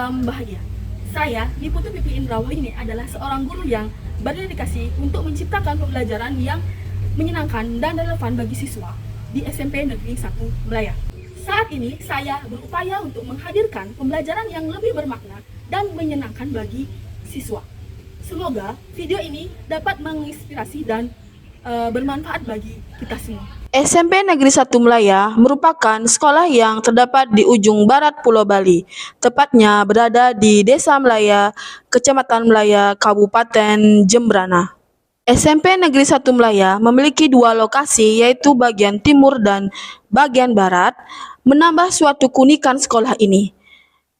salam bahagia. Saya, Niputu Pipi Indrawa ini adalah seorang guru yang berdedikasi untuk menciptakan pembelajaran yang menyenangkan dan relevan bagi siswa di SMP Negeri 1 Melaya. Saat ini saya berupaya untuk menghadirkan pembelajaran yang lebih bermakna dan menyenangkan bagi siswa. Semoga video ini dapat menginspirasi dan bermanfaat bagi kita semua. SMP Negeri 1 Melaya merupakan sekolah yang terdapat di ujung barat Pulau Bali, tepatnya berada di Desa Melaya, Kecamatan Melaya, Kabupaten Jembrana. SMP Negeri 1 Melaya memiliki dua lokasi, yaitu bagian timur dan bagian barat, menambah suatu keunikan sekolah ini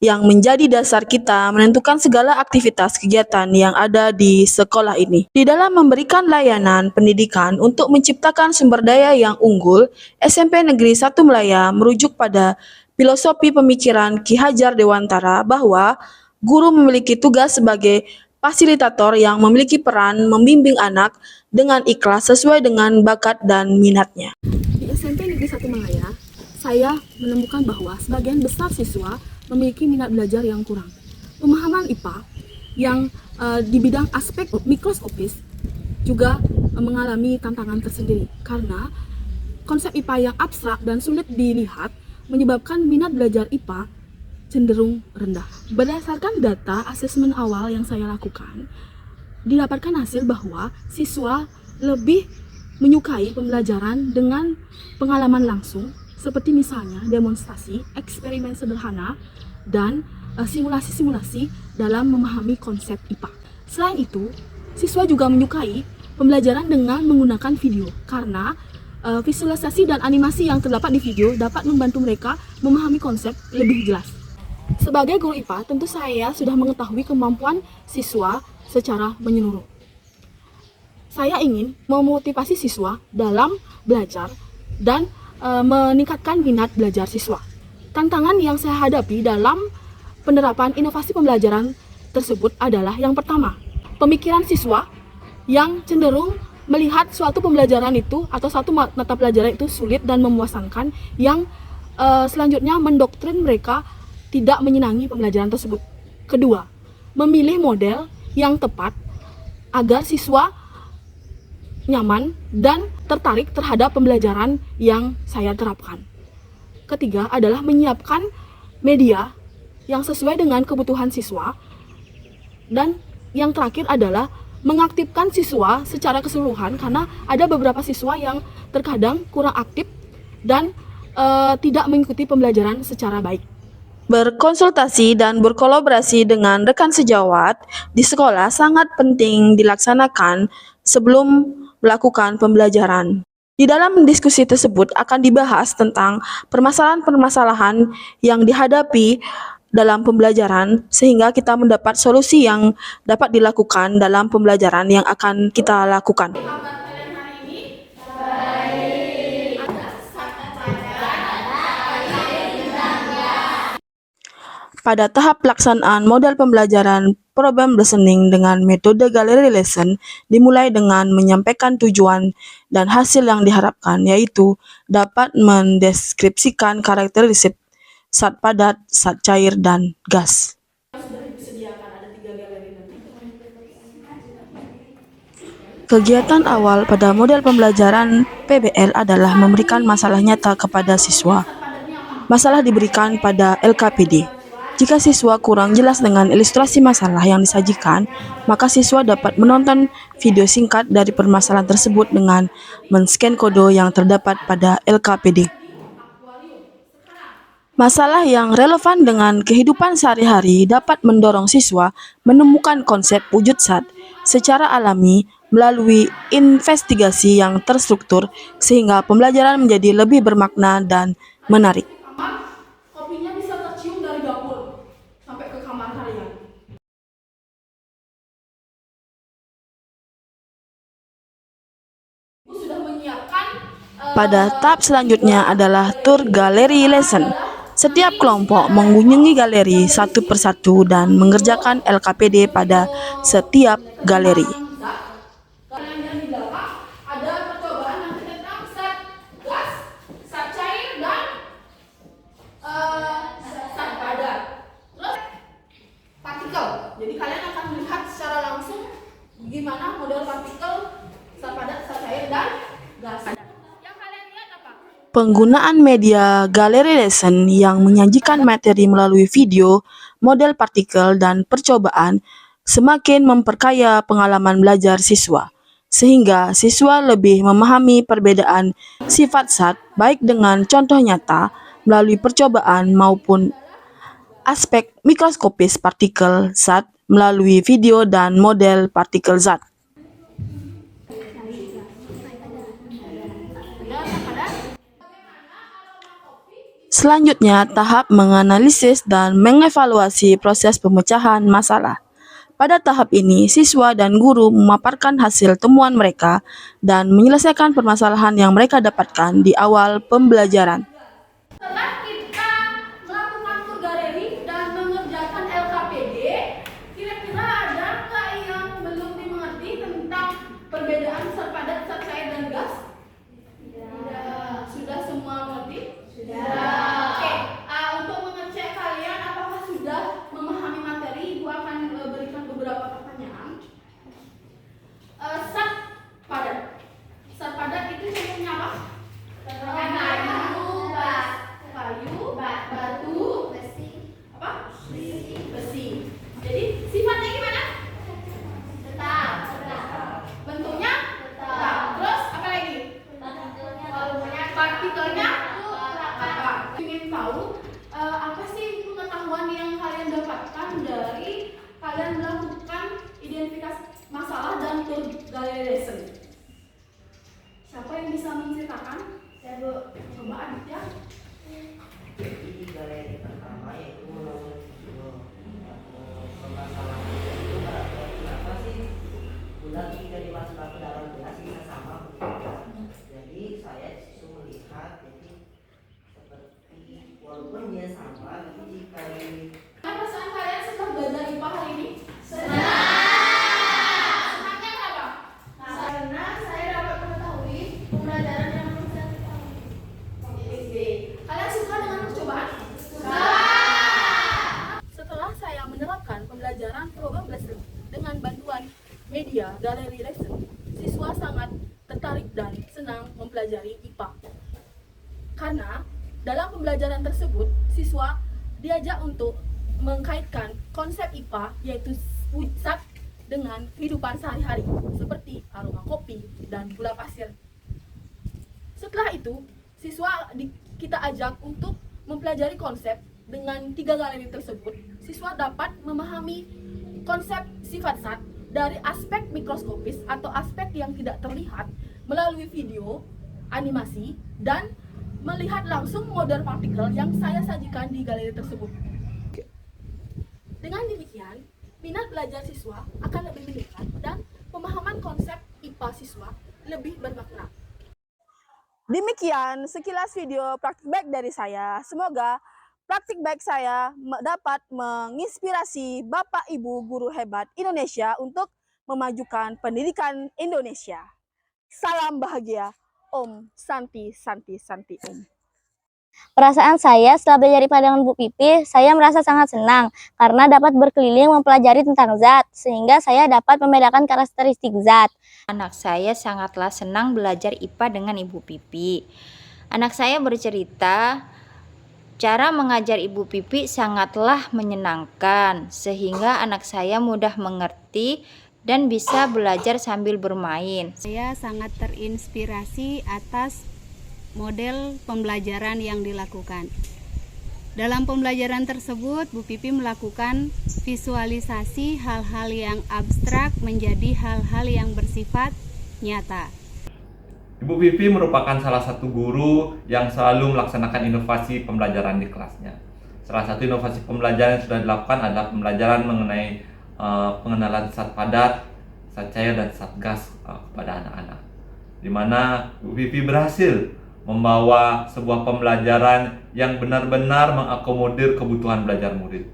yang menjadi dasar kita menentukan segala aktivitas kegiatan yang ada di sekolah ini. Di dalam memberikan layanan pendidikan untuk menciptakan sumber daya yang unggul, SMP Negeri 1 Melaya merujuk pada filosofi pemikiran Ki Hajar Dewantara bahwa guru memiliki tugas sebagai fasilitator yang memiliki peran membimbing anak dengan ikhlas sesuai dengan bakat dan minatnya. Di SMP Negeri 1 Melaya, saya menemukan bahwa sebagian besar siswa memiliki minat belajar yang kurang. Pemahaman IPA yang di bidang aspek mikroskopis juga mengalami tantangan tersendiri karena konsep IPA yang abstrak dan sulit dilihat menyebabkan minat belajar IPA cenderung rendah. Berdasarkan data asesmen awal yang saya lakukan, didapatkan hasil bahwa siswa lebih menyukai pembelajaran dengan pengalaman langsung, seperti misalnya demonstrasi, eksperimen sederhana, dan simulasi-simulasi dalam memahami konsep IPA. Selain itu, siswa juga menyukai pembelajaran dengan menggunakan video karena visualisasi dan animasi yang terdapat di video dapat membantu mereka memahami konsep lebih jelas. Sebagai guru IPA, tentu saya sudah mengetahui kemampuan siswa secara menyeluruh. Saya ingin memotivasi siswa dalam belajar dan meningkatkan minat belajar siswa. Tantangan yang saya hadapi dalam penerapan inovasi pembelajaran tersebut adalah yang pertama, pemikiran siswa yang cenderung melihat suatu pembelajaran itu atau satu mata pelajaran itu sulit dan memuasankan, yang selanjutnya mendoktrin mereka tidak menyenangi pembelajaran tersebut. Kedua, memilih model yang tepat agar siswa nyaman dan tertarik terhadap pembelajaran yang saya terapkan. Ketiga adalah menyiapkan media yang sesuai dengan kebutuhan siswa. Dan yang terakhir adalah mengaktifkan siswa secara keseluruhan karena ada beberapa siswa yang terkadang kurang aktif dan tidak mengikuti pembelajaran secara baik. Berkonsultasi dan berkolaborasi dengan rekan sejawat di sekolah sangat penting dilaksanakan sebelum melakukan pembelajaran. Di dalam diskusi tersebut akan dibahas tentang permasalahan-permasalahan yang dihadapi dalam pembelajaran sehingga kita mendapat solusi yang dapat dilakukan dalam pembelajaran yang akan kita lakukan. Pada tahap pelaksanaan model pembelajaran problem listening dengan metode gallery lesson dimulai dengan menyampaikan tujuan dan hasil yang diharapkan, yaitu dapat mendeskripsikan karakteristik zat padat, zat cair, dan gas. Kegiatan awal pada model pembelajaran PBL adalah memberikan masalah nyata kepada siswa. Masalah diberikan pada LKPD. Jika siswa kurang jelas dengan ilustrasi masalah yang disajikan, maka siswa dapat menonton video singkat dari permasalahan tersebut dengan men-scan kode yang terdapat pada LKPD. Masalah yang relevan dengan kehidupan sehari-hari dapat mendorong siswa menemukan konsep wujud zat secara alami melalui investigasi yang terstruktur sehingga pembelajaran menjadi lebih bermakna dan menarik. Kopinya bisa tercium dari dapur sampai ke kamar kalian. Sudah menyiapkan Pada tahap selanjutnya adalah tour gallery lesson. Setiap kelompok mengunjungi galeri satu persatu dan mengerjakan LKPD pada setiap galeri. yang di belakang ada percobaan nanti tentang zat gas, zat cair, dan zat padat. Terus Penggunaan media galeri lesson yang menyajikan materi melalui video, model partikel, dan percobaan semakin memperkaya pengalaman belajar siswa, sehingga siswa lebih memahami perbedaan sifat zat baik dengan contoh nyata melalui percobaan maupun aspek mikroskopis partikel zat melalui video dan model partikel zat. Selanjutnya, tahap menganalisis dan mengevaluasi proses pemecahan masalah. Pada tahap ini, siswa dan guru memaparkan hasil temuan mereka dan menyelesaikan permasalahan yang mereka dapatkan di awal pembelajaran. Setelah kita melakukan tur galeri dan mengerjakan LKPD, kira-kira ada nggak yang belum dimengerti tentang perbedaan zat padat, zat cair, dan gas? Tidak. Sudah semua mengerti? Sudah. Oke, untuk mengecek kalian apakah sudah memahami materi, Ibu akan berikan beberapa pertanyaan. Zat padat. Zat padat itu contohnya apa? Kayu, batu, besi. Jadi sifatnya gimana? Tetap. Bentuknya? Tetap. Terus apa lagi? Partikelnya? Apa? Ingin tahu apa sih pengetahuan yang kalian dapatkan dari kalian melakukan identifikasi masalah dan tur galeri lesson? Siapa yang bisa menceritakan? Coba Aditya. Jadi di galeri pertama yaitu menurut permasalahan itu kenapa sih bulan ketika dimasukkan ke dalam gelas bisa sama begitu. Jadi saya justru melihat jadi seperti walaupun dia sama tapi jika Perasaan kalian setelah belajar IPA hari ini? Senangnya kenapa? Karena saya dapat mengetahui pembelajaran yang belum saya ketahui. Kalian suka dengan percobaan? Suka. Setelah saya menerapkan pembelajaran program lesson dengan bantuan media galeri lesson, siswa sangat tertarik dan senang mempelajari IPA. Karena dalam pembelajaran tersebut, siswa diajak untuk mengkaitkan konsep IPA yaitu zat dengan kehidupan sehari-hari seperti aroma kopi dan gula pasir. Setelah itu, siswa kita ajak untuk mempelajari konsep dengan 3 galeri tersebut. Siswa dapat memahami konsep sifat zat dari aspek mikroskopis atau aspek yang tidak terlihat melalui video, animasi, dan melihat langsung model partikel yang saya sajikan di galeri tersebut. Dengan demikian, minat belajar siswa akan lebih meningkat dan pemahaman konsep IPA siswa lebih bermakna. Demikian sekilas video praktik baik dari saya. Semoga praktik baik saya dapat menginspirasi Bapak Ibu guru hebat Indonesia untuk memajukan pendidikan Indonesia. Salam bahagia. Om Santi Santi Santi Om. Perasaan saya setelah belajar IPA dengan Bu Pipi, saya merasa sangat senang karena dapat berkeliling mempelajari tentang zat, sehingga saya dapat membedakan karakteristik zat. Anak saya sangatlah senang belajar IPA dengan Ibu Pipi. Anak saya bercerita, cara mengajar Ibu Pipi sangatlah menyenangkan, sehingga anak saya mudah mengerti dan bisa belajar sambil bermain. Saya sangat terinspirasi atas model pembelajaran yang dilakukan. Dalam pembelajaran tersebut, Bu Pipi melakukan visualisasi hal-hal yang abstrak menjadi hal-hal yang bersifat nyata. Ibu Pipi merupakan salah satu guru yang selalu melaksanakan inovasi pembelajaran di kelasnya. Salah satu inovasi pembelajaran yang sudah dilakukan adalah pembelajaran mengenai pengenalan zat padat, zat cair, dan zat gas kepada anak-anak. Di mana Bu Pipi berhasil membawa sebuah pembelajaran yang benar-benar mengakomodir kebutuhan belajar murid.